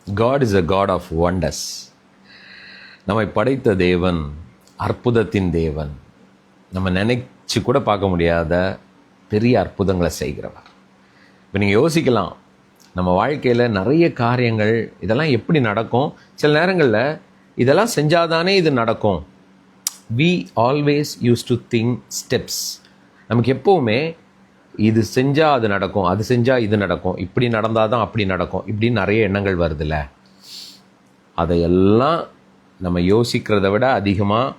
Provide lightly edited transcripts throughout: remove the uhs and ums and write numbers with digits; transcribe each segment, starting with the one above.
God is a God of wonders. நம்மை படைத்த தேவன் அற்புதத்தின் தேவன். நம்ம நினைச்சு கூட பார்க்க முடியாத பெரிய அற்புதங்களை செய்கிறவர். இப்போ நீங்கள் யோசிக்கலாம், நம்ம வாழ்க்கையில் நிறைய காரியங்கள் இதெல்லாம் எப்படி நடக்கும்? சில நேரங்களில் இதெல்லாம் செஞ்சாதானே இது நடக்கும். we always used to think steps. நமக்கு எப்போவுமே இது செஞ்சால் அது நடக்கும், அது செஞ்சால் இது நடக்கும், இப்படி நடந்தால் தான் அப்படி நடக்கும், இப்படின்னு நிறைய எண்ணங்கள் வருதுல்ல. அதையெல்லாம் நம்ம யோசிக்கிறத விட அதிகமாக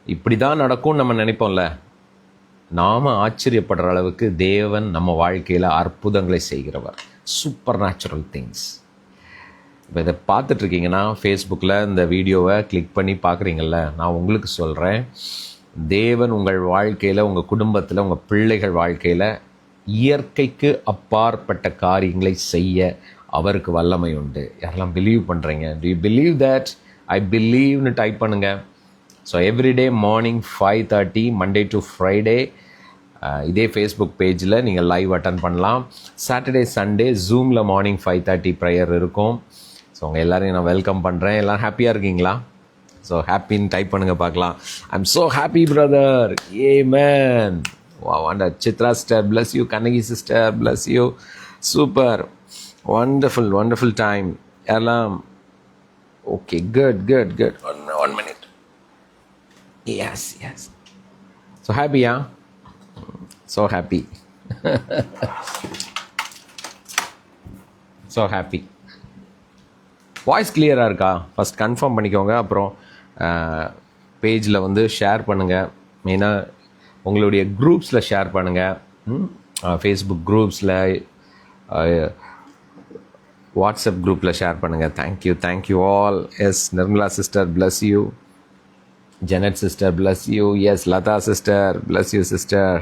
இப்படி தான் நடக்கும்னு நம்ம நினைப்போம்ல. நாம் ஆச்சரியப்படுற அளவுக்கு தேவன் நம்ம வாழ்க்கையில் அற்புதங்களை செய்கிறவர். Super natural things. இப்போ இதை பார்த்துட்ருக்கீங்கன்னா ஃபேஸ்புக்கில் இந்த வீடியோவை கிளிக் பண்ணி பார்க்குறீங்கள, நான் உங்களுக்கு சொல்கிறேன், தேவன் உங்கள் வாழ்க்கையில், உங்கள் குடும்பத்தில், உங்கள் பிள்ளைகள் வாழ்க்கையில் இயற்கைக்கு அப்பாற்பட்ட காரியங்களை செய்ய அவருக்கு வல்லமை உண்டு. யாரெல்லாம் பிலீவ் பண்ணுறீங்க? Do you believe that? I பிலீவ்னு டைப் பண்ணுங்கள். So every day morning 5:30 Monday to Friday இதே ஃபேஸ்புக் பேஜில் நீங்கள் லைவ் அட்டன் பண்ணலாம். சாட்டர்டே சண்டே ஜூமில் மார்னிங் 5:30 ப்ரேயர் இருக்கும். ஸோ உங்கள் எல்லோரையும் நான் வெல்கம் பண்ணுறேன். எல்லோரும் ஹாப்பியாக இருக்கீங்களா? ஸோ ஹாப்பின்னு டைப் பண்ணுங்கள் பார்க்கலாம். I am so happy brother. Amen. Wonder. Chitra sister bless you. Kannagi sister bless you. Super. Wonderful wonderful time. எல்லாம் okay. Good good good. One minute. Yes yes. So ஹாப்பியா? So happy. So happy. Voice கிளியராக இருக்கா? First confirm பண்ணிக்கோங்க. அப்புறம் பேஜில் வந்து share பண்ணுங்கள். மெயினாக உங்களுடைய குரூப்ஸில் ஷேர் பண்ணுங்கள். ஃபேஸ்புக் குரூப்ஸில், வாட்ஸ்அப் குரூப்பில் ஷேர் பண்ணுங்கள். Thank you all. Yes, Nirmala sister bless you. Janet sister bless you. Yes, Latha sister bless you sister.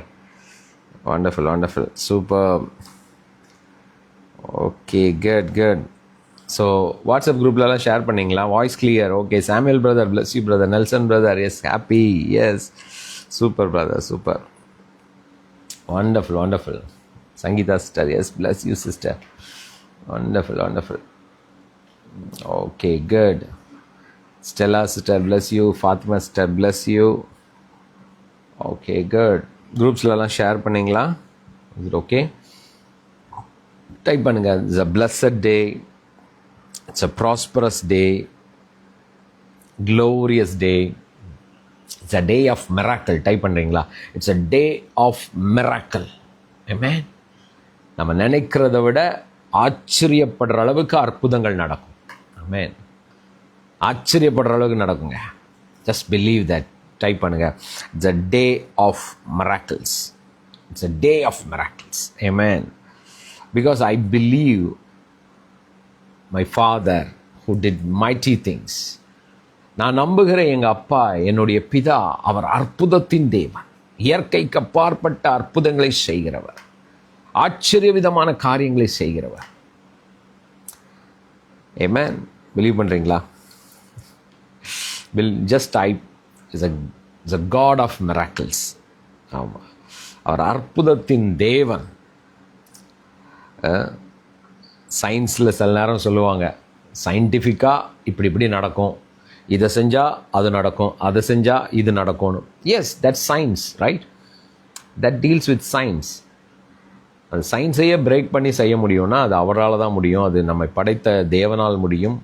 wonderful wonderful super. okay good good. So WhatsApp குரூப்லலாம் ஷேர் பண்ணிங்களா? Voice clear. Okay. Samuel brother bless you brother. Nelson brother yes happy. Yes super brother super. Wonderful wonderful. Sangeetha sister yes bless you sister. Wonderful wonderful. Okay good. Stella sister bless you. Fatima sister bless you. Okay good. குரூப்ஸ்லலாம் share பண்ணிங்களா? இது okay. Type பண்ணுங்கள். It's a blessed day. It's a prosperous day. Glorious day. It's a day of miracle. Type பண்ணுறீங்களா? It's a day of miracle. Amen. நம்ம நினைக்கிறத விட ஆச்சரியப்படுற அளவுக்கு அற்புதங்கள் நடக்கும். ஆமென். ஆச்சரியப்படுற அளவுக்கு நடக்குங்க. Just believe that. டைப் பண்ணுங்க. It's a day of miracles. It's a day of miracles. Amen. Because I believe my father who did mighty things. நான் நம்புகிறேன் எங்கள் அப்பா, என்னுடைய பிதா, அவர் அற்புதத்தின் தேவன். இயற்கைக்கு அப்பாற்பட்ட அற்புதங்களை செய்கிறவர். ஆச்சரியவிதமான காரியங்களை செய்கிறவர். ஆமென். பிலீவ் பண்ணுறீங்களா? Just type is a God of miracles. ஆமாம், அவர் அற்புதத்தின் தேவன். சயின்ஸில் சில நேரம் சொல்லுவாங்க, சயின்டிஃபிக்காக இப்படி நடக்கும், இதை செஞ்சால் அது நடக்கும், அதை செஞ்சால் இது நடக்கும்னு. Yes, that science, right? That deals with science. அது சயின்ஸையே பிரேக் பண்ணி செய்ய முடியும்னா அது அவரால் தான் முடியும். அது நம்மை படைத்த தேவனால் முடியும்.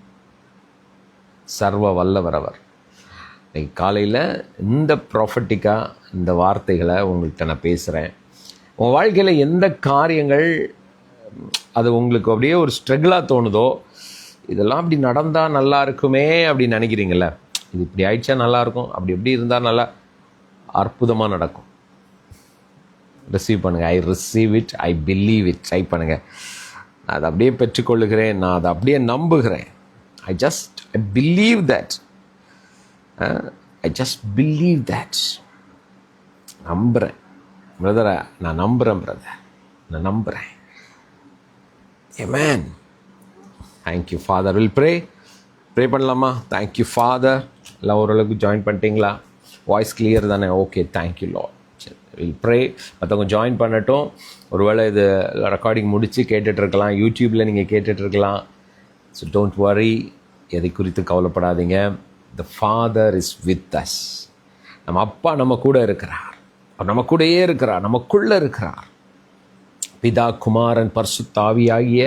சர்வ வல்லவர் அவர். காலையில் இந்த ப்ராஃபட்டிக்காக இந்த வார்த்தைகளை உங்கள்கிட்ட நான் பேசுகிறேன். உங்கள் வாழ்க்கையில் எந்த காரியங்கள் அது உங்களுக்கு அப்படியே ஒரு ஸ்ட்ரகிளாக தோணுதோ, இதெல்லாம் அப்படி நடந்தால் நல்லா இருக்குமே அப்படின்னு நினைக்கிறீங்கள, இது இப்படி ஆயிடுச்சா நல்லாயிருக்கும், அப்படி இருந்தால் நல்லா அற்புதமாக நடக்கும். ரிசீவ் பண்ணுங்கள். I receive it, I believe it. Try பண்ணுங்கள். நான் அதை அப்படியே பெற்றுக்கொள்ளுகிறேன், நான் அதை அப்படியே நம்புகிறேன். I believe that. I just believe that. நம்புகிறேன் பிரதரை, நான் நம்புகிறேன் பிரதர், நான் நம்புகிறேன். Amen. Thank you Father. We'll pray பண்ணலாமா? Thank you Father. எல்லாம் ஓரளவுக்கு ஜாயின் பண்ணிட்டீங்களா? வாய்ஸ் கிளியர் தானே? Okay. Thank you Lord. Will pray. மற்றவங்க ஜாயின் பண்ணட்டும். ஒருவேளை இது ரெக்கார்டிங் முடித்து கேட்டுட்ருக்கலாம். யூடியூப்பில் நீங்கள் கேட்டுட்ருக்கலாம். ஸோ டோன்ட் வரி, எதை குறித்து கவலைப்படாதீங்க. The father is with us. நம்ம அப்பா நம்ம கூட இருக்கிறார், அவர் நம்ம கூடயே இருக்கிறார், நமக்குள்ளே இருக்கிறார். பிதா, குமாரன், பரிசுத்த ஆவியாகிய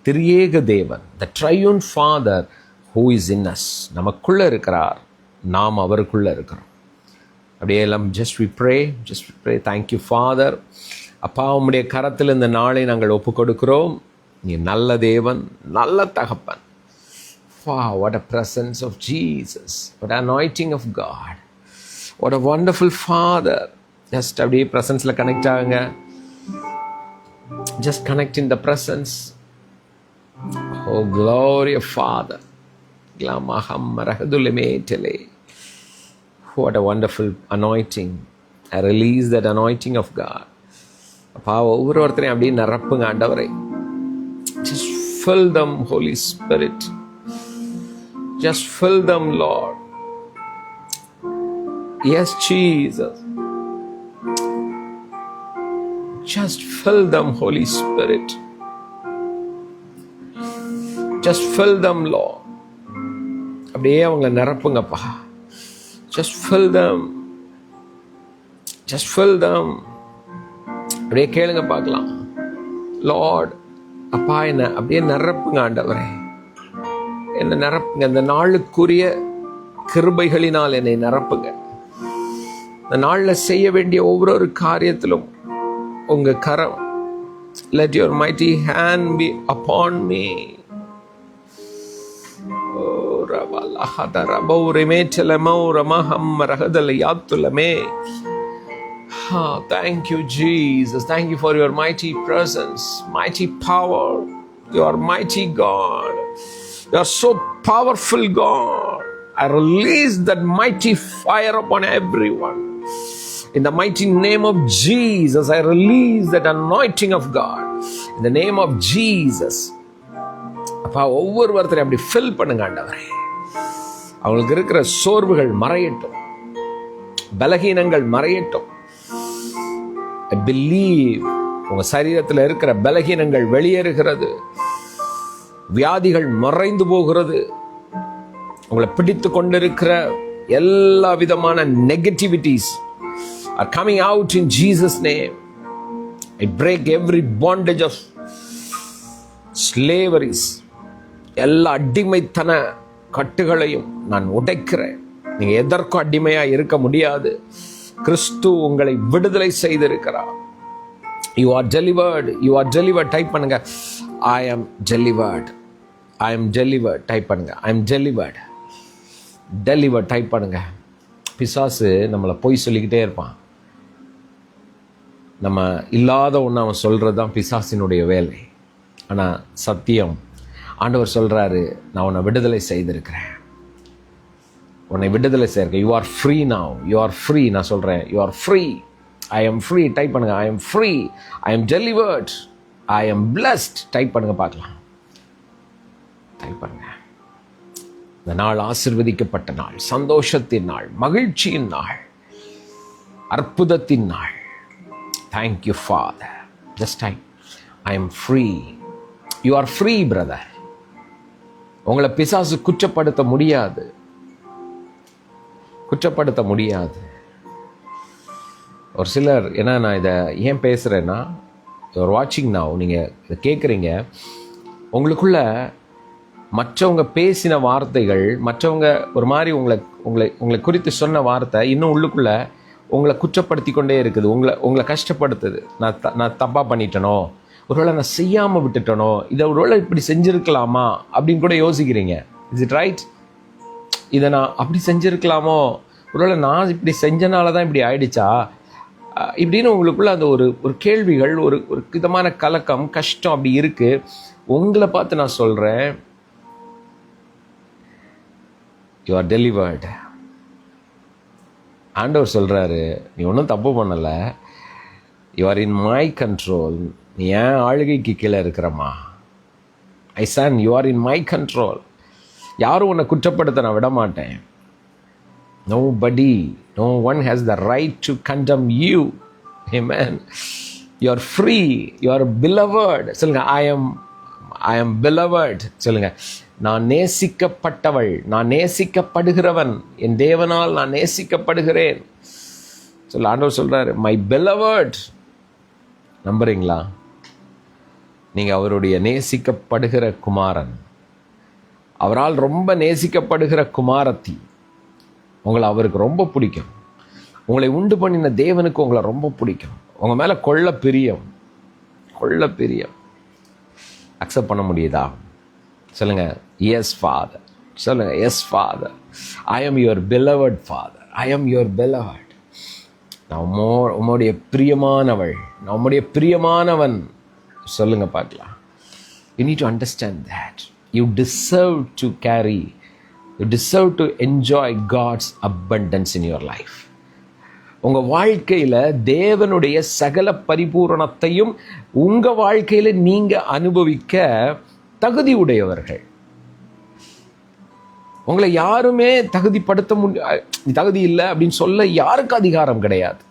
திரியேக தேவன், the triune father who is in us, நமக்குள்ளே இருக்கிறார், நாம் அவருக்குள்ளே இருக்கிறோம். அப்படியே எல்லாம் just we pray. Thank you father. அப்பா, உம்முடைய கரத்தில் இந்த நாளை நாங்கள் ஒப்பு கொடுக்கிறோம். நீ நல்ல தேவன், நல்ல தகப்பன். Wow, what a presence of Jesus, what an anointing of God, what a wonderful Father. Just அப்படியே பிரசன்ஸில் கனெக்ட் ஆகுங்க. Just connect in the presence. Oh, glory of Father. What a wonderful anointing. I release that anointing of God. அப்பா, ஒவ்வொருத்தரையும் அப்படியே நிரப்புங்க ஆண்டவரை. Just fill them, Holy Spirit. Just fill them, Lord. Yes, Jesus. Just fill them, Holy Spirit. Just fill them, Lord. அப்படியே அவங்களை நிரப்புங்கப்பா. Just fill them. Just fill them. அப்படியே கேளுங்க பார்க்கலாம். லார்ட், அப்பா, என்ன அப்படியே நிரப்புங்க ஆண்டவரே, என்னை நிரப்புங்க. இந்த நாளுக்குரிய கிருபைகளினால் என்னை நிரப்புங்க. இந்த நாளில் செய்ய வேண்டிய ஒவ்வொரு காரியத்திலும் உங்க கரம், let your mighty hand be upon me. Thank you, Jesus. Thank you for your mighty presence, mighty power. You are mighty God. You are so powerful, God. I release that mighty fire upon everyone. In the mighty name of Jesus, I release that anointing of God. In the name of Jesus. அப்பா, ஒவ்வொருத்தரையும் அப்படி fill பண்ணுங்க ஆண்டவரே. அவங்களுக்கு இருக்கிற சோர்வுகள் மறையட்டும், பலகீனங்கள் மறையட்டும். I believe உங்க சரீரத்தில் இருக்கிற பலகீனங்கள் வெளியேறுகிறது, வியாதிகள் மறைந்து போகிறது. உங்களை பிடித்து கொண்டிருக்கிற எல்லா விதமான negativities are coming out in Jesus' name. I break every bondage of slaveries. எல்லா அடிமைத்தன கட்டுகளையும் நான் உடைக்கிறேன். நீங்க எதற்கும் அடிமையா இருக்க முடியாது. கிறிஸ்து உங்களை விடுதலை செய்திருக்கிறார். You are delivered. You are delivered. Type பண்ணுங்க. I am delivered. I am delivered. Type பண்ணுங்க. I am delivered. Delivered. Type பண்ணுங்க. பிசாசு நம்மளை பொய் சொல்லிக்கிட்டே இருப்பான். நம்ம இல்லாத ஒன்று அவன் சொல்கிறது தான் பிசாசினுடைய வேலை. ஆனால் சத்தியம், ஆண்டவர் சொல்கிறாரு, நான் உன்னை விடுதலை செய்திருக்கிறேன், உன்னை விடுதலை செய்யிருக்கேன். You are free now. You are free. நான் சொல்கிறேன், you are free. I am free. Type பண்ணுங்க. I am free. I am delivered. I am blessed. Type பண்ணுங்க பார்க்கலாம். டைப் பண்ணுங்க. இந்த நாள் ஆசீர்வதிக்கப்பட்ட நாள், சந்தோஷத்தின் நாள், மகிழ்ச்சியின் நாள், அற்புதத்தின் நாள். Thank you, Father. Just type, I am free. You are free, brother. உங்களை பிசாசு குற்றப்படுத்த முடியாது, குற்றப்படுத்த முடியாது. ஒரு சிலர், ஏன்னா நான் இதை ஏன் பேசுகிறேன்னா, யூஆர் வாட்சிங் நவ், நீங்கள் இதை கேட்குறீங்க, உங்களுக்குள்ள மற்றவங்க பேசின வார்த்தைகள், மற்றவங்க ஒரு மாதிரி உங்களை குறித்து சொன்ன வார்த்தை இன்னும் உள்ளுக்குள்ளே உங்களை குற்றப்படுத்தி கொண்டே இருக்குது, உங்களை கஷ்டப்படுத்துது. நான் தப்பாக பண்ணிட்டனோ, ஒருவேளை நான் செய்யாமல் விட்டுட்டனோ, இதை ஒருவேளை இப்படி செஞ்சுருக்கலாமா அப்படின்னு கூட யோசிக்கிறீங்க. Is it right? இதை நான் அப்படி செஞ்சுருக்கலாமோ, ஒருவேளை நான் இப்படி செஞ்சனால தான் இப்படி ஆயிடுச்சா இப்படின்னு உங்களுக்குள்ள அந்த ஒரு கேள்விகள், ஒரு விதமான கலக்கம், கஷ்டம் அப்படி இருக்குது. உங்களை பார்த்து நான் சொல்கிறேன், யூ ஆர் டெலிவர்டு. ஆண்டவர் சொல்கிறாரு, நீ ஒன்றும் தப்பு பண்ணலை, you are in my control. நீ ஏன் ஆளுகைக்கு கீழே இருக்கிறம்மா? I son, you are in my control. யாரும் உன்னை குற்றப்படுத்த நான் விட மாட்டேன். Nobody, no one has the right to condemn you. Amen. You are free. You are beloved. சொல்லுங்க, I am beloved. சொல்லுங்க, நான் நேசிக்கப்பட்டவள், நான் நேசிக்கப்படுகிறவன், என் தேவனால் நான் நேசிக்கப்படுகிறேன் சொல்ல ஆண்டவர் சொல்றாரு, மை beloved. நம்புறீங்களா? நீங்க அவருடைய நேசிக்கப்படுகிற குமாரன், அவரால் ரொம்ப நேசிக்கப்படுகிற குமாரத்தி. உங்களை அவருக்கு ரொம்ப பிடிக்கும். உங்களை உண்டு பண்ணின தேவனுக்கு உங்களை ரொம்ப பிடிக்கும். உங்க மேல கொள்ள பிரியம். அக்செப்ட் பண்ண முடியுதா? சொல்லுங்க, எஸ் ஃபாதர். சொல்லுங்க, yes father, I am your beloved father, I am your beloved. நான் உம்முடைய பிரியமானவள், நான் உம்முடைய பிரியமானவன். சொல்லுங்க பார்க்கலாம். You need to understand that. You deserve to carry, you deserve to enjoy God's abundance in your life. உங்க வாழ்க்கையில தேவனுடைய சகல பரிபூரணத்தையும் உங்க வாழ்க்கையில நீங்க அனுபவிக்க தகுதி உடையவர்கள். உங்களை யாருமே தகுதி இல்லை அப்படின்னு சொல்ல யாருக்கு அதிகாரம் கிடையாது.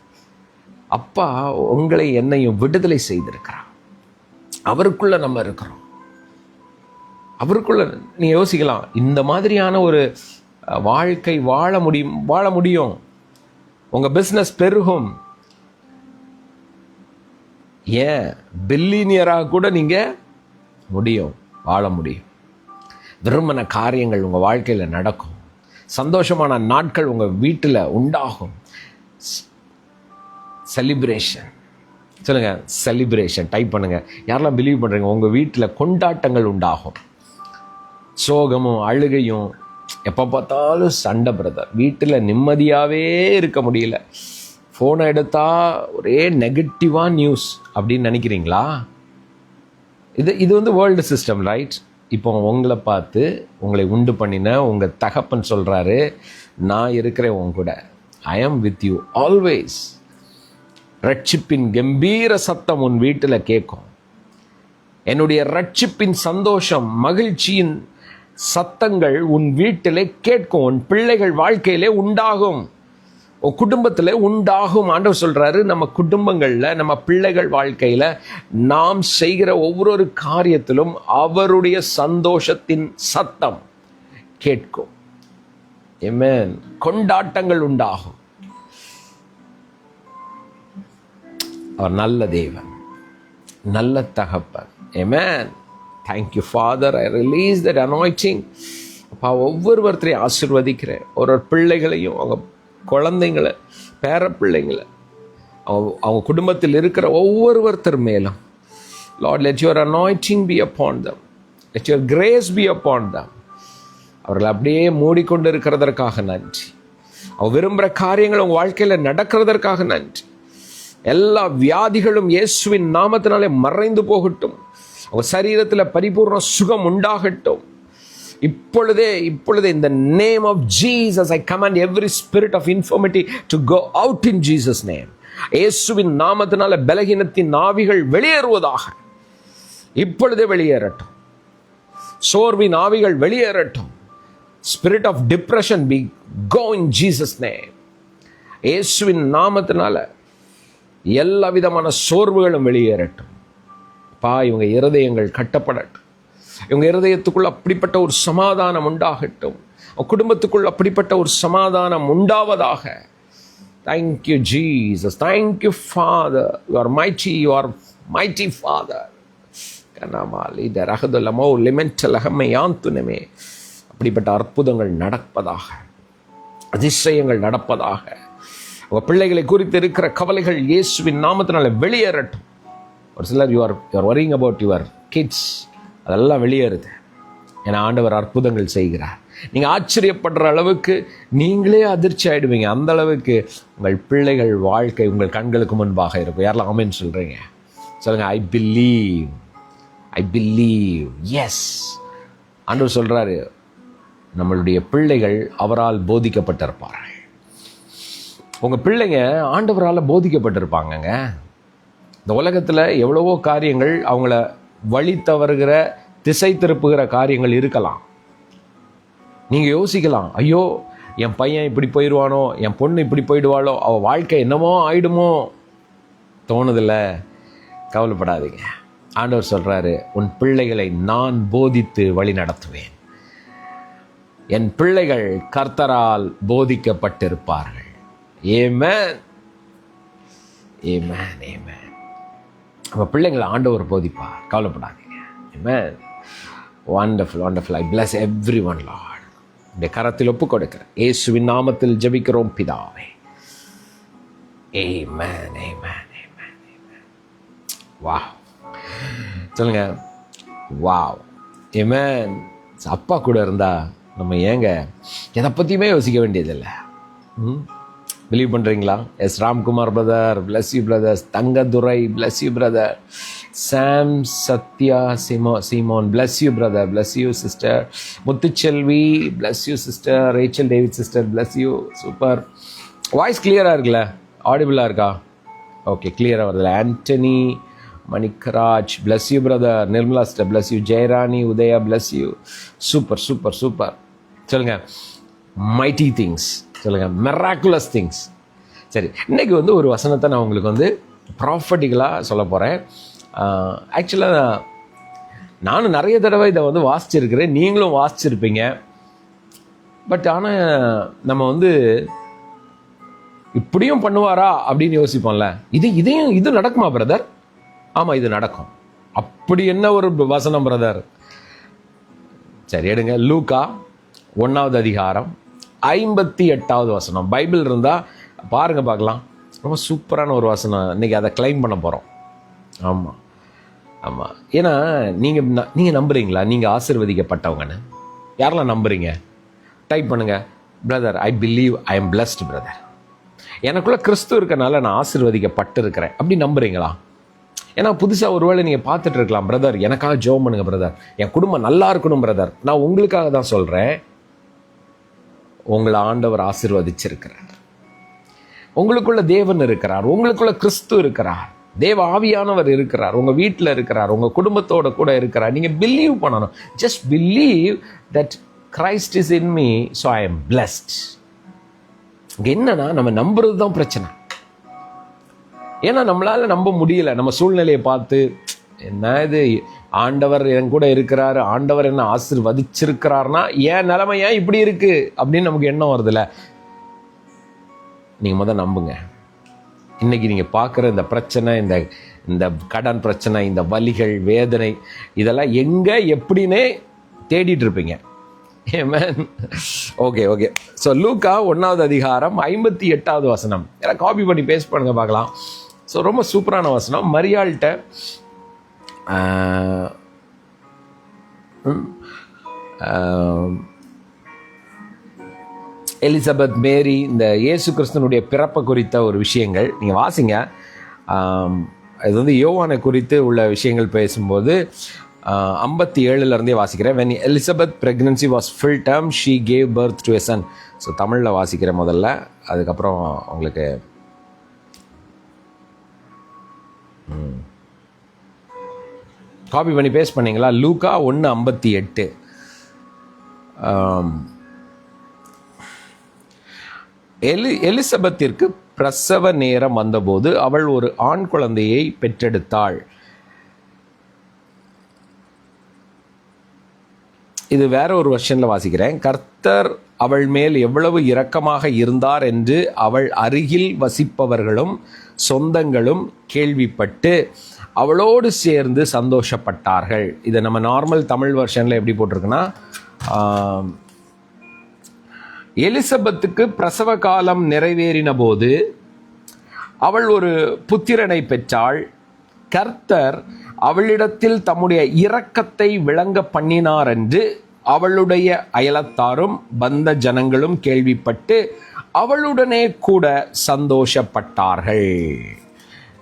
அப்பா உங்களை என்னையும் விடுதலை செய்திருக்கிறார். அவருக்குள்ள நம்ம இருக்கிறோம். அவருக்குள்ள நீங்க யோசிக்கலாம், இந்த மாதிரியான ஒரு வாழ்க்கை வாழ முடியும். உங்க பிசினஸ் பெருகும். ஏன் பில்லியனியராக கூட நீங்க வாழ முடியும். விரும்பின காரியங்கள் உங்க வாழ்க்கையில நடக்கும். சந்தோஷமான நாட்கள் உங்க வீட்டில் உண்டாகும். செலிப்ரேஷன். சொல்லுங்க, செலிப்ரேஷன். டைப் பண்ணுங்க. யாரெல்லாம் பிலீவ் பண்றீங்க? உங்க வீட்டில் கொண்டாட்டங்கள் உண்டாகும். சோகமும் அழுகையும், எப்போ பார்த்தாலும் சண்டை பிரதர், வீட்டில் நிம்மதியாகவே இருக்க முடியல, ஃபோனை எடுத்தா ஒரே நெகட்டிவாக நியூஸ் அப்படின்னு நினைக்கிறீங்களா? இது வந்து வேர்ல்டு சிஸ்டம், ரைட்? இப்போ உங்களை பார்த்து உங்களை உண்டு பண்ணின உங்கள் தகப்பன் சொல்கிறாரு, நான் இருக்கிறேன் உன் கூட, ஐ ஆம் வித் யூ ஆல்வேஸ். ரட்சிப்பின் கம்பீர சத்தம் உன் வீட்டில் கேட்கும். என்னுடைய ரட்சிப்பின் சந்தோஷம், மகிழ்ச்சியின் சத்தங்கள் உன் வீட்டிலே கேட்கும். உன் பிள்ளைகள் வாழ்க்கையிலே உண்டாகும், உன் குடும்பத்தில் உண்டாகும். ஆண்டவர் சொல்றாரு, நம்ம குடும்பங்களில், நம்ம பிள்ளைகள் வாழ்க்கையில் நாம் செய்கிற ஒவ்வொரு காரியத்திலும் அவருடைய சந்தோஷத்தின் சத்தம் கேட்கும். ஆமென். கொண்டாட்டங்கள் உண்டாகும். அவர் நல்ல தேவன், நல்ல தகப்பன். ஆமென். Thank you Father, I release that anointing. அப்பா, ஒவ்வொருத்தரையும் ஆசீர்வதிக்கிறேன். ஒரு பிள்ளைகளையும், அவங்க குழந்தைங்களை, பேர பிள்ளைங்களை, அவங்க குடும்பத்தில் இருக்கிற ஒவ்வொருத்தர் மேலும், Lord, let your anointing be upon them, let your grace be upon them. அவர்கள் அப்படியே மூடிக்கொண்டு இருக்கிறதற்காக நன்றி. அவங்க விரும்புகிற காரியங்கள் அவங்க வாழ்க்கையில் நடக்கிறதற்காக நன்றி. எல்லா வியாதிகளும் இயேசுவின் நாமத்தினாலே மறைந்து போகட்டும். அவங்க சரீரத்தில் பரிபூர்ண சுகம் உண்டாகட்டும். இப்பொழுதே in the name of Jesus I command every spirit of infirmity to go out in Jesus name. இயேசுவின் நாமத்தினால பலகீனத்தின் ஆவிகள் வெளியேறுவதாக. இப்பொழுதே வெளியேறட்டும். சோர்வின் ஆவிகள் வெளியேறட்டும். Spirit of depression be go in Jesus name. இயேசுவின் நாமத்தினால எல்லா விதமான சோர்வுகளும் வெளியேறட்டும். இவங்க இருதயங்கள் கட்டப்படட்டும். இவங்க இருதயத்துக்குள்ள அப்படிப்பட்ட ஒரு சமாதானம் உண்டாகட்டும். குடும்பத்துக்குள்ள அப்படிப்பட்ட ஒரு சமாதானம் உண்டாவதாக. Thank you Jesus, thank you Father, you are mighty Father. கனமாலி தரஹதலமோ லிமென்டலஹமே யாந்துனமே. அப்படிப்பட்ட அற்புதங்கள் நடப்பதாக, அதிசயங்கள் நடப்பதாக. உங்க பிள்ளைகளை குறித்து இருக்கிற கவலைகள் இயேசுவின் நாமத்தினால வெளியேறட்டும். ஒரு சிலர் you are worrying about your kids, அதெல்லாம் வெளியேறுது. ஏன்னா ஆண்டவர் அற்புதங்கள் செய்கிறார். நீங்கள் ஆச்சரியப்படுற அளவுக்கு நீங்களே அதிர்ச்சி ஆகிடுவீங்க. அந்த அளவுக்கு உங்கள் பிள்ளைகள் வாழ்க்கை உங்கள் கண்களுக்கு முன்பாக இருக்கும். யாரெல்லாம் ஆமென் சொல்கிறீங்க? சொல்லுங்கள், ஐ பிலீவ். எஸ், ஆண்டவர் சொல்கிறாரு, நம்மளுடைய பிள்ளைகள் அவரால் போதிக்கப்பட்டிருப்பார்கள். உங்கள் பிள்ளைங்க ஆண்டவரால் போதிக்கப்பட்டிருப்பாங்கங்க. இந்த உலகத்தில் எவ்வளவோ காரியங்கள் அவங்கள வழி தவறுகிற, திசை திருப்புகிற காரியங்கள் இருக்கலாம். நீங்கள் யோசிக்கலாம், ஐயோ என் பையன் இப்படி போயிடுவானோ, என் பொண்ணு இப்படி போயிடுவாளோ, அவள் வாழ்க்கை என்னமோ ஆயிடுமோ தோணுதில்ல. கவலைப்படாதீங்க. ஆண்டவர் சொல்கிறாரு, உன் பிள்ளைகளை நான் போதித்து வழி நடத்துவேன். என் பிள்ளைகள் கர்த்தரால் போதிக்கப்பட்டிருப்பார்கள். ஆமென், ஆமென், ஆமென். அப்ப பிள்ளைங்களை ஆண்டவர் போதிப்பார், கவலைப்படாதீங்க. Amen. Wonderful, wonderful. I bless everyone lord. இந்த கரத்தில் ஒப்பு கொடுக்கிறேன். இயேசுவின் நாமத்தில் ஜெபிக்கிறோம் பிதாவே. Amen, amen, amen, amen. Wow, சொல்லுங்க. Wow, amen. அப்பா கூட இருந்தா நம்ம ஏங்க எதை பற்றியுமே யோசிக்க வேண்டியதில்லை. பிலீவ் பண்ணுறீங்களா? Yes Ramkumar brother, bless you brothers. Thangadurai, bless you brother. Sam Sathya Simon, bless you brother, bless you sister. Muthuselvi, bless you sister. Rachel David sister, bless you. Super. Voice கிளியராக இருக்குல்ல? ஆடிபிளாக இருக்கா? ஓகே, கிளியராக வருதுல்ல? Anthony Manickaraj, bless you brother. Nirmala sister, bless you. Jayarani Udaya, bless you. Super, super, super. சொல்லுங்க. Mighty things சொல்லுங்க. Miraculous things. சரி, இன்னைக்கு ஒரு வசனத்தை நான் உங்களுக்கு ப்ராஃபட்டிக்கலாக சொல்ல போகிறேன். ஆக்சுவலாக நானும் நிறைய தடவை இதை வாசிச்சிருக்கிறேன், நீங்களும் வாசிச்சிருப்பீங்க. பட் ஆனால் நம்ம இப்படியும் பண்ணுவாரா அப்படின்னு யோசிப்போம்ல. இது நடக்குமா பிரதர்? ஆமாம், இது நடக்கும். அப்படி என்ன ஒரு வசனம் பிரதர்? சரி, எடுங்க. லூக்கா 1வது அதிகாரம் 58வது வசனம். பைபிள் இருந்தால் பாருங்கள், பார்க்கலாம். ரொம்ப சூப்பரான ஒரு வசனம். இன்றைக்கி அதை கிளைம் பண்ண போகிறோம். ஆமாம், ஆமாம். ஏன்னா நீங்கள் நம்புறீங்களா நீங்கள் ஆசீர்வதிக்கப்பட்டவங்கன்னு? யாரெல்லாம் நம்புறீங்க? டைப் பண்ணுங்கள். Brother, I believe I am blessed brother. எனக்குள்ளே கிறிஸ்து இருக்கனால நான் ஆசீர்வதிக்கப்பட்டு இருக்கிறேன். அப்படி நம்புறீங்களா? ஏன்னா புதுசாக ஒருவேளை நீங்கள் பார்த்துட்டு இருக்கலாம். பிரதர், எனக்காக ஜெபம் பண்ணுங்க பிரதர், என் குடும்பம் நல்லா இருக்கணும் பிரதர். நான் உங்களுக்காக தான் சொல்கிறேன். உங்களை ஆண்டவர் ஆசீர்வதிச்சிருக்கிறார். உங்களுக்குள்ள தேவன் இருக்கிறார், உங்களுக்குள்ள கிறிஸ்து இருக்கிறார், தேவ ஆவியானவர் இருக்கிறார், உங்கள் வீட்டில் இருக்கிறார், உங்கள் குடும்பத்தோட கூட இருக்கிறார். நீங்கள் பிலீவ் பண்ணணும். Just believe that Christ is in me, so I am blessed. இங்கே என்னன்னா, நம்ம நம்புறது தான் பிரச்சனை. ஏன்னா நம்மளால் நம்ப முடியல. நம்ம சூழ்நிலையை பார்த்து, என்ன இது, ஆண்டவர் என் கூட இருக்கிறாரு, ஆண்டவர் என்ன ஆசீர்வதிச்சிருக்கிறார்னா ஏன் நிலைமை ஏன் இப்படி இருக்கு அப்படின்னு நமக்கு எண்ணம் வருதுல்ல. நீங்கள் முதல் நம்புங்க. இன்னைக்கு நீங்கள் பார்க்குற இந்த பிரச்சனை, இந்த கடன் பிரச்சனை, இந்த வலிகள், வேதனை, இதெல்லாம் எங்கே எப்படின்னே தேடிட்டு இருப்பீங்க. Okay, okay. ஸோ லூக்கா 1வது அதிகாரம் 58வது வசனம். எல்லாம் காப்பி பண்ணி பேஸ்ட் பண்ணுங்க பார்க்கலாம். ஸோ ரொம்ப சூப்பரான வசனம். மரியாள்கிட்ட எலிசபெத், மேரி, இந்த இயேசு கிறிஸ்துனுடைய பிறப்பை குறித்த ஒரு விஷயங்கள் நீங்கள் வாசிங்க. இது யோவானை குறித்து உள்ள விஷயங்கள் பேசும்போது 57 வாசிக்கிறேன். when Elizabeth pregnancy was full term, she gave birth to a son. So தமிழில் வாசிக்கிறேன் முதல்ல, அதுக்கப்புறம் உங்களுக்கு காப்பி பண்ணி பேஸ்ட் பண்ணீங்களா? லூக்கா 1:58. எலிசபெத்திற்கு பிரசவ நேரம் வந்தபோது அவள் ஒரு ஆண் குழந்தையை பெற்றெடுத்தாள். இது வேற ஒரு வெர்ஷனில் வாசிக்கிறேன். கர்த்தர் அவள் மேல் எவ்வளவு இரக்கமாக இருந்தார் என்று அவள் அருகில் வசிப்பவர்களும் சொந்தங்களும் கேள்விப்பட்டு அவளோடு சேர்ந்து சந்தோஷப்பட்டார்கள். இதை நம்ம நார்மல் தமிழ் வெர்ஷனில் எப்படி போட்டிருக்குன்னா, எலிசபெத்துக்கு பிரசவ காலம் நிறைவேறின போது அவள் ஒரு புத்திரனை பெற்றாள். கர்த்தர் அவளிடத்தில் தம்முடைய இரக்கத்தை விளங்க பண்ணினார் என்று அவளுடைய அயலத்தாரும் பந்த ஜனங்களும் கேள்விப்பட்டு அவளுடனே கூட சந்தோஷப்பட்டார்கள்.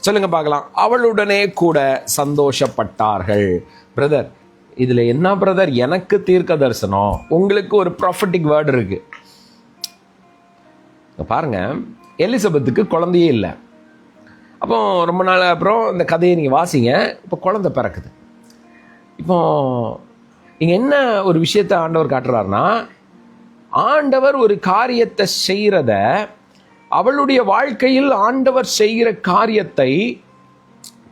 சொல்லுங்க பார்க்கலாம். அவளுடனே கூட சந்தோஷப்பட்டார்கள். பிரதர், இதுல என்ன பிரதர்? எனக்கு தீர்க்க தரிசனம், உங்களுக்கு ஒரு ப்ராஃபட்டிக் வேர்டு இருக்கு. பாருங்க, எலிசபெத்துக்கு குழந்தையே இல்லை. அப்போ ரொம்ப நாள் அப்புறம் இந்த கதையை நீங்கள் வாசிங்க. இப்போ குழந்தை பிறக்குது. இப்போ இங்கே என்ன ஒரு விஷயத்தை ஆண்டவர் காட்டுறாருன்னா, ஆண்டவர் ஒரு காரியத்தை செய்கிறத, அவளுடைய வாழ்க்கையில் ஆண்டவர் செய்கிற காரியத்தை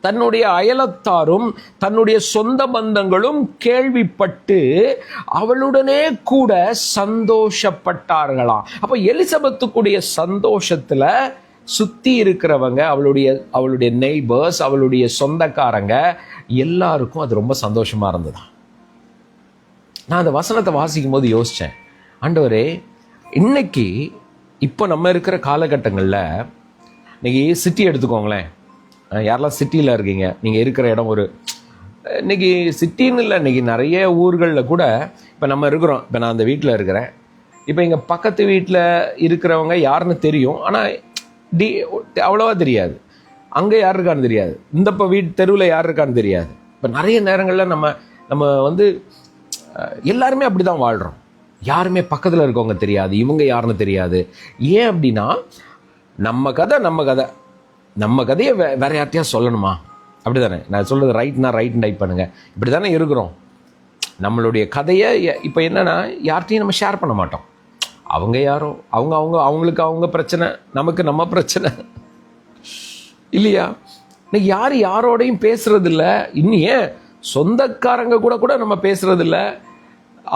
தன்னுடைய அயலத்தாரும் தன்னுடைய சொந்த பந்தங்களும் கேள்விப்பட்டு அவளுடனே கூட சந்தோஷப்பட்டார்களாம். அப்போ எலிசபெத்துக்குடைய சந்தோஷத்துல சுத்தி இருக்கிறவங்க, அவளுடைய நெய்பர்ஸ், அவளுடைய சொந்தக்காரங்க எல்லாருக்கும் அது ரொம்ப சந்தோஷமா இருந்ததாம். நான் அந்த வசனத்தை வாசிக்கும் போது யோசிச்சேன், ஆண்டவரே, இன்னைக்கு இப்போ நம்ம இருக்கிற காலகட்டங்களில், இன்னைக்கு சிட்டி எடுத்துக்கோங்களேன், யாரெல்லாம் சிட்டியில் இருக்கீங்க, நீங்கள் இருக்கிற இடம் இன்னைக்கு சிட்டின்னு இல்லை, இன்னைக்கு நிறைய ஊர்களில் கூட இப்போ நம்ம இருக்கிறோம். இப்போ நான் அந்த வீட்டில் இருக்கிறேன், இப்போ எங்கள் பக்கத்து வீட்டில் இருக்கிறவங்க யாருன்னு தெரியும், ஆனால் அவ்வளோவா தெரியாது. அங்கே யார் இருக்கான்னு தெரியாது, இந்த இப்போ தெருவில் யார் இருக்கான்னு தெரியாது. இப்போ நிறைய நேரங்களில் நம்ம எல்லாருமே அப்படி தான் வாழ்கிறோம். யாருமே பக்கத்தில் இருக்கவங்க தெரியாது, இவங்க யாருன்னு தெரியாது. ஏன் அப்படின்னா, நம்ம கதையை வேற யார்ட்டையா சொல்லணுமா? அப்படி தானே நான் சொல்கிறது ரைட்னா ரைட் டைப் பண்ணுங்க. இப்படி தானே இருக்கிறோம். நம்மளுடைய கதையை இப்போ என்னன்னா யார்ட்டையும் நம்ம ஷேர் பண்ண மாட்டோம். அவங்க யாரோ, அவங்களுக்கு அவங்க பிரச்சனை, நமக்கு நம்ம பிரச்சனை இல்லையா? இன்னைக்கு யாரோடையும் பேசுறது இல்லை. இன்னும் ஏன் சொந்தக்காரங்க கூட நம்ம பேசுறது இல்லை.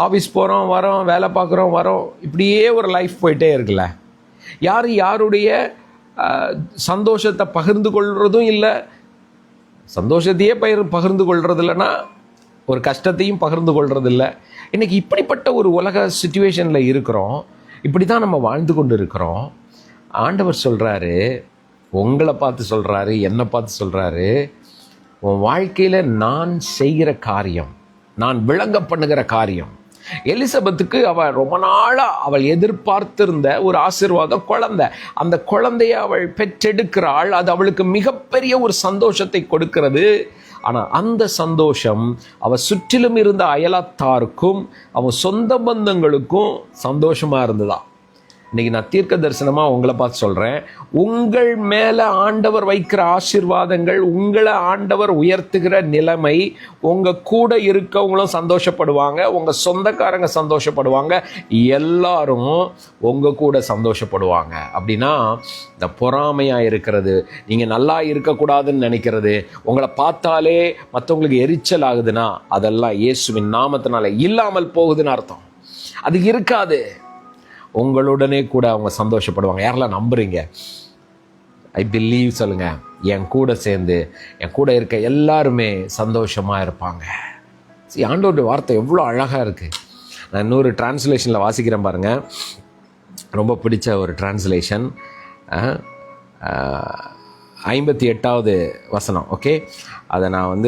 ஆஃபீஸ் போகிறோம், வரோம், வேலை பார்க்குறோம், வரோம், இப்படியே ஒரு லைஃப் போயிட்டே இருக்குல்ல. யாருடைய சந்தோஷத்தை பகிர்ந்து கொள்றதும் இல்லை, சந்தோஷத்தையே பகிர்ந்து கொள்றது இல்லைன்னா ஒரு கஷ்டத்தையும் பகிர்ந்து கொள்றது இல்லை. இன்னைக்கு இப்படிப்பட்ட ஒரு உலக சிச்சுவேஷனில் இருக்கிறோம். இப்படி தான் நம்ம வாழ்ந்து கொண்டு இருக்கிறோம். ஆண்டவர் சொல்கிறாரு, உங்களை பார்த்து சொல்கிறாரு, என்னை பார்த்து சொல்கிறாரு, உன் வாழ்க்கையில் நான் செய்கிற காரியம், நான் விளங்க பண்ணுகிற காரியம். எலிசபெத்துக்கு அவள் ரொம்ப நாளாக அவள் எதிர்பார்த்திருந்த ஒரு ஆசீர்வாதம் குழந்தை. அந்த குழந்தைய அவள் பெற்றெடுக்கிறாள். அது அவளுக்கு மிகப்பெரிய ஒரு சந்தோஷத்தை கொடுக்கிறது. ஆனால் அந்த சந்தோஷம் அவள் சுற்றிலும் இருந்த அயலத்தாருக்கும் அவன் சொந்த பந்தங்களுக்கும் சந்தோஷமாக இருந்ததா. இன்னைக்கு நான் தீர்க்க தரிசனமாக உங்களை பார்த்து சொல்கிறேன், உங்கள் மேலே ஆண்டவர் வைக்கிற ஆசீர்வாதங்கள், உங்களை ஆண்டவர் உயர்த்துகிற நிலைமை, உங்கள் கூட இருக்கவங்களும் சந்தோஷப்படுவாங்க, உங்கள் சொந்தக்காரங்க சந்தோஷப்படுவாங்க, எல்லாரும் உங்கள் கூட சந்தோஷப்படுவாங்க. அப்படின்னா இந்த பொறாமையாக இருக்கிறது, நீங்கள் நல்லா இருக்கக்கூடாதுன்னு நினைக்கிறது, உங்களை பார்த்தாலே மற்றவங்களுக்கு எரிச்சல் ஆகுதுன்னா அதெல்லாம் இயேசுவின் நாமத்தினால இல்லாமல் போகுதுன்னு அர்த்தம். அது இருக்காது. உங்களுடனே கூட அவங்க சந்தோஷப்படுவாங்க. யாரெல்லாம் நம்புறீங்க? ஐ பிலீவ் சொல்லுங்க. என் கூட சேர்ந்து என் கூட இருக்க எல்லாருமே சந்தோஷமா இருப்பாங்க. ஆண்டவருடைய வார்த்தை எவ்வளோ அழகா இருக்கு. நான் இன்னொரு டிரான்ஸ்லேஷனில் வாசிக்கிறேன் பாருங்க, ரொம்ப பிடிச்ச ஒரு டிரான்ஸ்லேஷன், 58வது வசனம். ஓகே, அதை நான்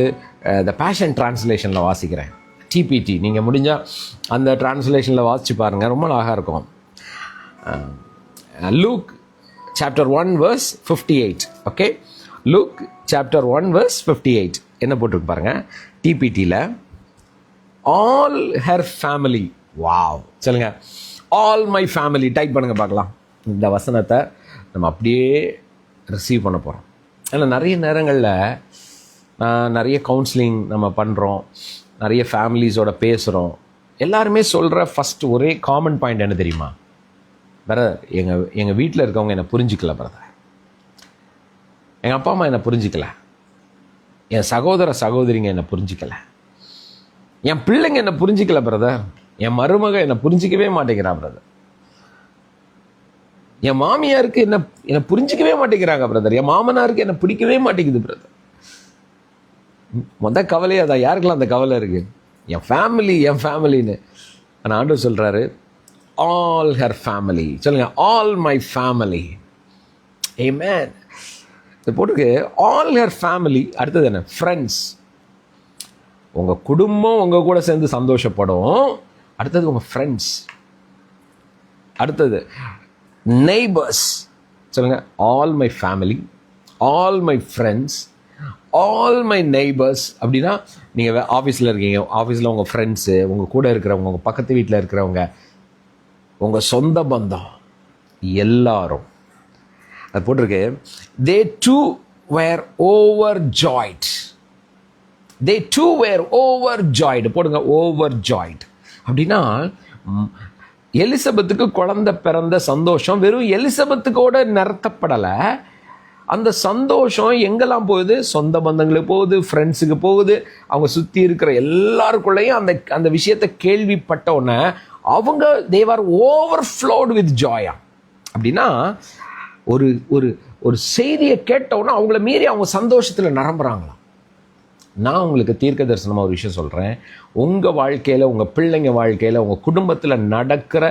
த பேஷன் டிரான்ஸ்லேஷனில் வாசிக்கிறேன். டிபிடி நீங்கள் முடிஞ்சால் அந்த டிரான்ஸ்லேஷனில் வாசிச்சு பாருங்கள், ரொம்ப அழகாக இருக்கும். Luke chapter 1 verse 58. Okay, Luke chapter 1 verse 58 என்ன போட்டுருக்கு பாருங்க, டிபிடியில் all her family. வாவ், சொல்லுங்க, all my family டைப் பண்ணுங்க பார்க்கலாம். இந்த வசனத்தை நம்ம அப்படியே ரிசீவ் பண்ண போகிறோம். ஏன்னா நிறைய நேரங்களில் நிறைய கவுன்சிலிங் நம்ம பண்ணுறோம், நிறைய ஃபேமிலிஸோட பேசுகிறோம். எல்லாருமே சொல்கிற ஃபஸ்ட் ஒரே காமன் பாயிண்ட் என்ன தெரியுமா? பிரதர், எங்கள் வீட்டில் இருக்கவங்க என்னை புரிஞ்சிக்கல பிரதர், எங்கள் அப்பா அம்மா என்னை புரிஞ்சிக்கல, என் சகோதரிங்க என்னை புரிஞ்சிக்கல, என் பிள்ளைங்க என்னை புரிஞ்சிக்கல பிரதர், என் மருமக என்னை புரிஞ்சிக்கவே மாட்டேங்கிறா பிரதர், என் மாமியாருக்கு என்னை புரிஞ்சிக்கவே மாட்டேங்கிறாங்க பிரதர், என் மாமனாருக்கு என்னை பிடிக்கவே மாட்டேங்குது பிரதர். கவலையே அதான். யாருக்கெல்லாம் அந்த கவலை இருக்கு? என் ஃபேமிலின்னு. ஆனால் ஆண்டவர் சொல்கிறாரு, all her family. சொல்லுங்க, all my family. Amen. இது போட்டுக்கு all her family. அடுத்தது என்ன? ஃப்ரெண்ட்ஸ். உங்கள் குடும்பம் உங்கள் கூட சேர்ந்து சந்தோஷப்படும். அடுத்தது உங்கள் ஃப்ரெண்ட்ஸ். அடுத்தது நெய்பர்ஸ். சொல்லுங்க, all my family, all my friends, all my neighbors. அப்படின்னா நீங்கள் ஆஃபீஸில் இருக்கீங்க, ஆஃபீஸில் உங்கள் ஃப்ரெண்ட்ஸு, உங்கள் கூட இருக்கிறவங்க, உங்கள் பக்கத்து வீட்டில் இருக்கிறவங்க, உங்கள் சொந்த பந்தம் எல்லாரும். அது போட்டிருக்கு, they too were overjoyed. They too were overjoyed. போடுங்க, overjoyed. அப்படின்னா எலிசபெத்துக்கு குழந்தை பிறந்த சந்தோஷம் வெறும் எலிசபெத்துக்கோட நிறுத்தப்படலை, அந்த சந்தோஷம் எங்கெல்லாம் போகுது? சொந்த பந்தங்களுக்கு போகுது, ஃப்ரெண்ட்ஸுக்கு போகுது, அவங்க சுற்றி இருக்கிற எல்லாருக்குள்ளேயும் அந்த அந்த விஷயத்தை கேள்விப்பட்ட உடனே அவங்க தேவர் ஓவர்ஃப்ளோட் வித் ஜாயா. அப்படின்னா ஒரு ஒரு ஒரு செய்தியை கேட்டவுடனே அவங்கள மீறி அவங்க சந்தோஷத்தில் நிரம்புறாங்களாம். நான் உங்களுக்கு தீர்க்க தரிசனமாக ஒரு விஷயம் சொல்கிறேன். உங்கள் வாழ்க்கையில், உங்கள் பிள்ளைங்க வாழ்க்கையில், உங்கள் குடும்பத்தில் நடக்கிற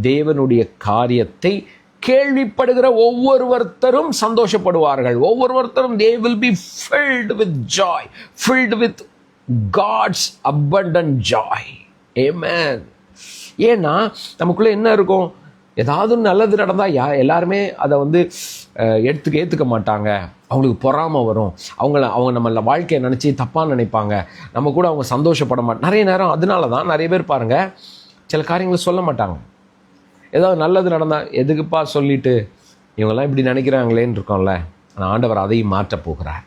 தேவனுடைய காரியத்தை கேள்விப்படுகிற ஒவ்வொருவரும் சந்தோஷப்படுவார்கள். ஒவ்வொருவரும் they will be filled with joy, filled with God's abundant joy. Amen. ஏன்னா நமக்குள்ளே என்ன இருக்கும்? ஏதாவது நல்லது நடந்தால் எல்லாருமே அதை ஏற்றுக்க மாட்டாங்க. அவங்களுக்கு பொறாமை வரும். அவங்க நம்ம வாழ்க்கையை நினச்சி தப்பாக நினைப்பாங்க. நம்ம கூட அவங்க சந்தோஷப்பட மாட்டாங்க. நிறைய நேரம் அதனால தான் நிறைய பேர் பாருங்கள், சில காரியங்களை சொல்ல மாட்டாங்க. ஏதாவது நல்லது நடந்தால் எதுக்குப்பா சொல்லிட்டு இவங்கெல்லாம் இப்படி நினைக்கிறாங்களேன்னு இருக்கோம்ல. ஆனால் ஆண்டவர் அதையும் மாற்ற போகிறார்.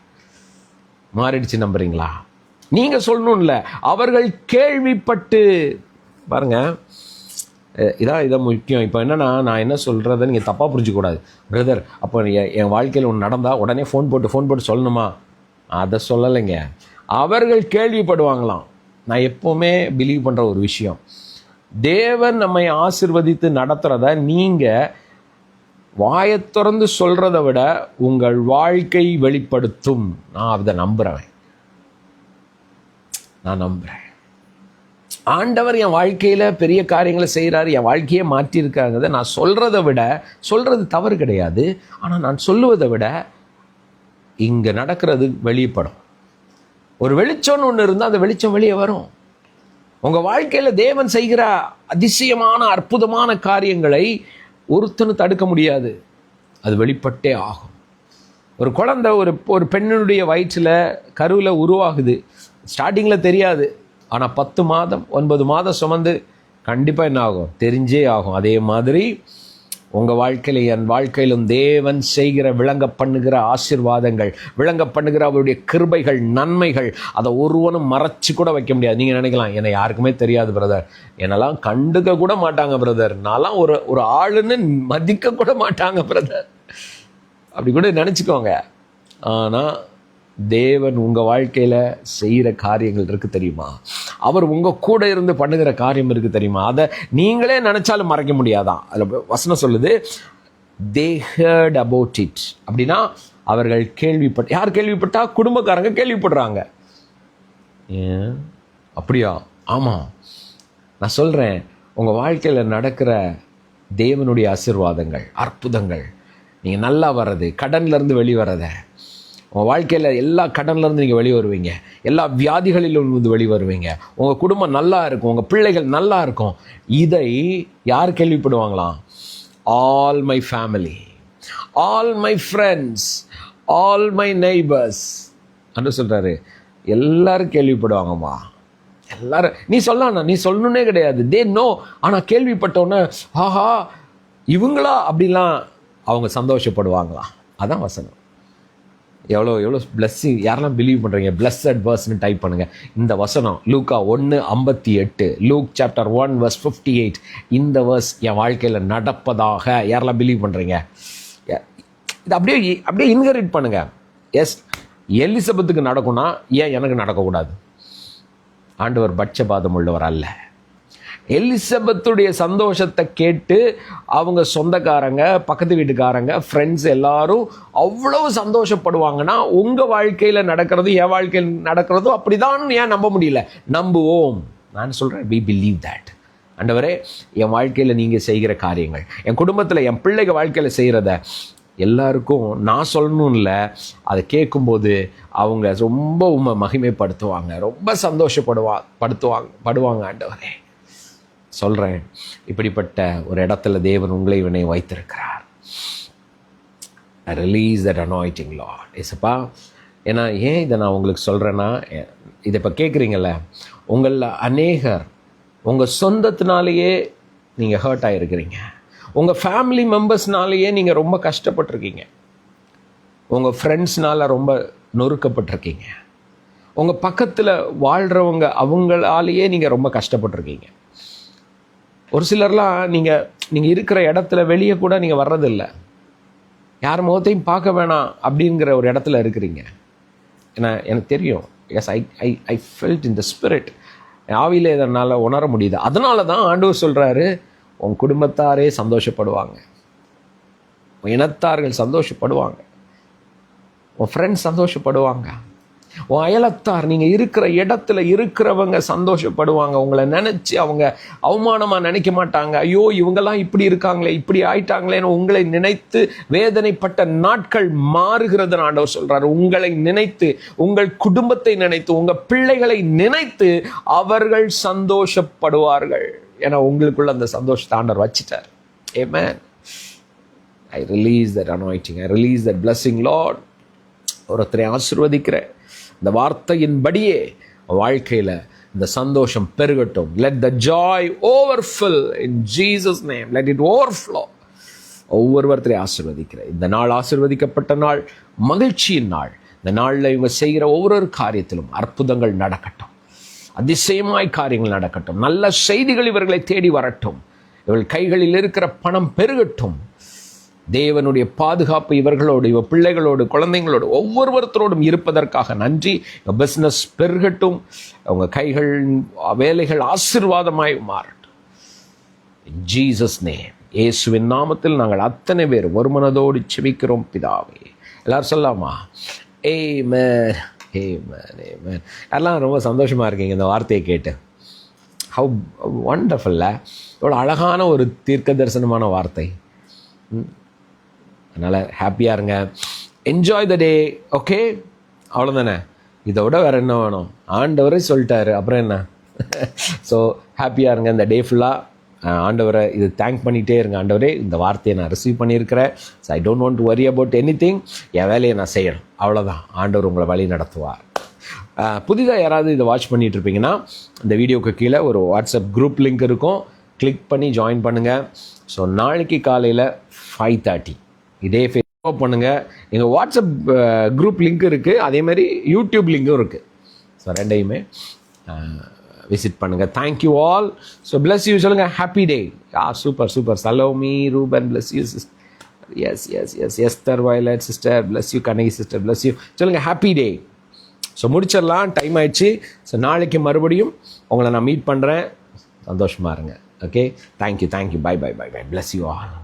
மாறிடுச்சு நம்புறீங்களா? நீங்கள் சொல்லணும்ல, அவர்கள் கேள்விப்பட்டு பாருங்கள். இதான் முக்கியம். இப்போ என்னென்னா, நான் என்ன சொல்கிறத நீங்கள் தப்பாக புரிஞ்சிக்கூடாது. பிரதர், அப்போ என் வாழ்க்கையில் ஒன்று நடந்தால் உடனே ஃபோன் போட்டு சொல்லணுமா? அதை சொல்லலைங்க. அவர்கள் கேள்விப்படுவாங்களாம். நான் எப்போவுமே பிலீவ் பண்ணுற ஒரு விஷயம், தேவன் நம்மை ஆசீர்வதித்து நடத்துகிறத நீங்கள் வாயை திறந்து சொல்கிறத விட உங்கள் வாழ்க்கை வெளிப்படுத்தும். நான் அதை நம்புகிறேன். ஆண்டவர் என் வாழ்க்கையில் பெரிய காரியங்களை செய்கிறாரு, என் வாழ்க்கையே மாற்றியிருக்காங்கிறத நான் சொல்கிறத விட, சொல்கிறது தவறு கிடையாது, ஆனால் நான் சொல்லுவதை விட இங்கே நடக்கிறது வெளிப்படும். ஒரு வெளிச்சம்னு ஒன்று இருந்தால் அந்த வெளிச்சம் வெளியே வரும். உங்கள் வாழ்க்கையில் தேவன் செய்கிற அதிசயமான அற்புதமான காரியங்களை ஒருத்தனும் தடுக்க முடியாது. அது வெளிப்பட்டே ஆகும். ஒரு குழந்தை ஒரு பெண்ணுடைய வயிற்றில் கருவில் உருவாகுது. ஸ்டார்டிங்கில் தெரியாது. ஆனால் 10 மாதம் 9 மாதம் சுமந்து கண்டிப்பாக என்ன ஆகும்? தெரிஞ்சே ஆகும். அதே மாதிரி உங்கள் வாழ்க்கையில், என் வாழ்க்கையிலும் தேவன் செய்கிற விளங்க பண்ணுகிற ஆசீர்வாதங்கள், விளங்க பண்ணுகிற அவருடைய கிருபைகள், நன்மைகள், அதை ஒருவனும் மறைச்சி கூட வைக்க முடியாது. நீங்கள் நினைக்கலாம், என்னை யாருக்குமே தெரியாது பிரதர், என்னெல்லாம் கண்டுக்க கூட மாட்டாங்க பிரதர், நான்லாம் ஒரு ஆளுன்னு மதிக்க கூட மாட்டாங்க பிரதர், அப்படி கூட நினச்சிக்கோங்க. ஆனால் தேவன் உங்கள் வாழ்க்கையில் செய்கிற காரியங்கள் இருக்குது தெரியுமா? அவர் உங்கள் கூட இருந்து பண்ணுகிற காரியம் இருக்குது தெரியுமா? அதை நீங்களே நினச்சாலும் மறைக்க முடியாதான். அதில் வசனம் சொல்லுது, they heard about it. அப்படின்னா அவர்கள் யார் கேள்விப்பட்டா? குடும்பக்காரங்க கேள்விப்படுறாங்க. ஏன் அப்படியா? ஆமாம், நான் சொல்கிறேன், உங்கள் வாழ்க்கையில் நடக்கிற தேவனுடைய ஆசீர்வாதங்கள், அற்புதங்கள், நீங்கள் நல்லா வர்றது, கடன்லேருந்து வெளிவரதை, உங்கள் வாழ்க்கையில் எல்லா கடன்லேருந்து நீங்கள் வெளியே வருவீங்க, எல்லா வியாதிகளிலும் வெளியே வருவீங்க, உங்கள் குடும்பம் நல்லா இருக்கும், உங்கள் பிள்ளைகள் நல்லா இருக்கும். இதை யார் கேள்விப்படுவாங்களாம்? All my family, all my friends, all my neighbours என்று சொல்கிறாரு. எல்லாரும் கேள்விப்படுவாங்கம்மா. எல்லாரும் நீ சொல்லணுன்னே கிடையாது, தே நோ. ஆனால் கேள்விப்பட்டோன்னே ஆஹா இவங்களா அப்படிலாம் அவங்க சந்தோஷப்படுவாங்களாம். அதான் வசனம். எவ்வளோ பிளஸ்ஸிங். யாரெல்லாம் பிலீவ் பண்ணுறீங்க? பிளஸ்ஸட் வேர்ஸ்னு டைப் பண்ணுங்கள். இந்த வசனம் லூக்கா 1:58, லூக் சாப்டர் 1:58. இந்த வேர்ஸ் என் வாழ்க்கையில் நடப்பதாக யாரெல்லாம் பிலீவ் பண்ணுறீங்க? இது அப்படியே இன்ஹெரிட் பண்ணுங்கள். எஸ், எலிசபெத்துக்கு நடக்கும்னா ஏன் எனக்கு நடக்கக்கூடாது? ஆண்டவர் பட்சபாதம் உள்ளவர் அல்ல. எலிசபெத்துடைய சந்தோஷத்தை கேட்டு அவங்க சொந்தக்காரங்க, பக்கத்து வீட்டுக்காரங்க, ஃப்ரெண்ட்ஸ் எல்லாரும் அவ்வளவு சந்தோஷப்படுவாங்கன்னா உங்கள் வாழ்க்கையில் நடக்கிறது, என் வாழ்க்கையில் நடக்கிறதும் அப்படிதான். ஏன் நம்ப முடியல? நம்புவோம். நான் சொல்கிறேன், we believe that. ஆண்டவரே, என் வாழ்க்கையில் நீங்கள் செய்கிற காரியங்கள், என் குடும்பத்தில் என் பிள்ளைங்க வாழ்க்கையில் செய்கிறத எல்லாருக்கும் நான் சொல்லணும் இல்லை, அதை கேட்கும்போது அவங்க ரொம்ப மகிமைப்படுத்துவாங்க, ரொம்ப படுவாங்க. ஆண்டவரே சொல்கிறேன், இப்படிப்பட்ட ஒரு இடத்துல தேவன் உங்களை இவனை வைத்திருக்கிறார். Release that anointing Lord. ஏசப்பா, ஏன்னா ஏன் இதை நான் உங்களுக்கு சொல்கிறேன்னா, இதை இப்போ கேட்குறீங்கள, உங்களில் அநேகர் உங்கள் சொந்தத்தினாலேயே நீங்கள் ஹர்ட் ஆகிருக்கிறீங்க, உங்கள் ஃபேமிலி மெம்பர்ஸ்னாலேயே நீங்கள் ரொம்ப கஷ்டப்பட்டிருக்கீங்க, உங்கள் ஃப்ரெண்ட்ஸ்னால் ரொம்ப நொறுக்கப்பட்டிருக்கீங்க, உங்கள் பக்கத்தில் வாழ்கிறவங்க அவங்களாலேயே நீங்கள் ரொம்ப கஷ்டப்பட்டிருக்கீங்க. ஒரு சிலர்லாம் நீங்கள் இருக்கிற இடத்துல வெளியே கூட நீங்கள் வர்றதில்லை. யார் முகத்தையும் பார்க்க வேணாம் அப்படிங்கிற ஒரு இடத்துல இருக்கிறீங்க. ஏன்னா எனக்கு தெரியும். Yes, I felt in the spirit. ஆவியில் இதனால் உணர முடியுது. அதனால தான் ஆண்டவர் சொல்கிறாரு, உன் குடும்பத்தாரே சந்தோஷப்படுவாங்க, உன் இனத்தார்கள் சந்தோஷப்படுவாங்க, உன் ஃப்ரெண்ட்ஸ் சந்தோஷப்படுவாங்க, உன் அயலத்தார், நீங்கள் இருக்கிற இடத்துல இருக்கிறவங்க சந்தோஷப்படுவாங்க. உங்களை நினச்சி அவங்க அவமானமாக நினைக்க மாட்டாங்க. ஐயோ இவங்கெல்லாம் இப்படி இருக்காங்களே, இப்படி ஆயிட்டாங்களேன்னு உங்களை நினைத்து வேதனைப்பட்ட நாட்கள் மாறுகிறதுன்னு ஆண்டவர் சொல்கிறார். உங்களை நினைத்து, உங்கள் குடும்பத்தை நினைத்து, உங்கள் பிள்ளைகளை நினைத்து அவர்கள் சந்தோஷப்படுவார்கள். ஏன்னா உங்களுக்குள்ள அந்த சந்தோஷத்தை ஆண்டவர் வச்சிட்டார். ஆமென். I release that anointing. I release that blessing, Lord. ஒருத்தரை ஆசீர்வதிக்கிறேன். இந்த வார்த்தையின்படியே வாழ்க்கையில் இந்த சந்தோஷம் பெருகட்டும். Let the joy overfill in Jesus' name. Let it overflow. ஒவ்வொருவரையும் ஆசீர்வதிக்கிறேன். இந்த நாள் ஆசீர்வதிக்கப்பட்ட நாள், மகிழ்ச்சியின் நாள். இந்த நாளில் இவங்க செய்கிற ஒவ்வொரு காரியத்திலும் அற்புதங்கள் நடக்கட்டும், அதிசயமாய் காரியங்கள் நடக்கட்டும், நல்ல செய்திகள் இவர்களை தேடி வரட்டும், இவர்கள் கைகளில் இருக்கிற பணம் பெருகட்டும். தேவனுடைய பாதுகாப்பு இவர்களோடு, இவ பிள்ளைகளோடு, குழந்தைங்களோடு, ஒவ்வொருவரோடும் இருப்பதற்காக நன்றி. பிஸ்னஸ் பெருகட்டும், அவங்க கைகள் வேலைகள் ஆசீர்வாதமாய் மாறட்டும். ஜீசஸ் நேம், இயேசுவின் நாமத்தில் நாங்கள் அத்தனை பேர் ஒரு மனதோடு செபிக்கிறோம் பிதாவே. எல்லாரும் சொல்லாமா? ஆமென், ஆமென், ஆமென். எல்லாம் ரொம்ப சந்தோஷமாக இருக்கீங்க இந்த வார்த்தையை கேட்டு. ஹவ் வண்டர்ஃபுல்ல, எவ்வளோ அழகான ஒரு தீர்க்க தரிசனமான வார்த்தை. அதனால் ஹாப்பியாக இருங்க. Enjoy the day. ஓகே, அவ்வளோதானே. இதை விட வேறு என்ன வேணும்? ஆண்டவரே சொல்லிட்டாரு, அப்புறம் என்ன? ஸோ ஹாப்பியாக இருங்க இந்த டே ஃபுல்லாக. ஆண்டவரை இது தேங்க் பண்ணிகிட்டே இருங்க. ஆண்டவரே, இந்த வார்த்தையை நான் ரிசீவ் பண்ணியிருக்கிறேன். So I don't want to worry about anything. என் வேலையை நான் செய்யணும், அவ்வளோதான். ஆண்டவர் உங்களை வழி நடத்துவார். புதிதாக யாராவது இதை வாட்ச் பண்ணிகிட்டு இருப்பீங்கன்னா, இந்த வீடியோக்கு கீழே ஒரு வாட்ஸ்அப் குரூப் லிங்க் இருக்கும், கிளிக் பண்ணி ஜாயின் பண்ணுங்கள். ஸோ நாளைக்கு காலையில் 5:30 இதே ஃபேஸ்புக் பண்ணுங்கள். எங்கள் வாட்ஸ்அப் குரூப் லிங்க் இருக்குது, அதேமாதிரி யூடியூப் லிங்க்கும் இருக்குது. ஸோ ரெண்டையுமே விசிட் பண்ணுங்கள். Thank you all. So bless you சொல்லுங்கள். Happy day. Super super. Salome, Reuben, bless you sister. Yes yes yes Esther Violet sister, bless you. Kanagi sister, bless you. சொல்லுங்கள் happy day. So முடிச்சிடலாம், time ஆயிடுச்சு. So நாளைக்கு மறுபடியும் உங்களை நான் meet பண்ணுறேன். சந்தோஷமாக இருங்க. Okay, thank you, bye bye bye bye. Bless you all.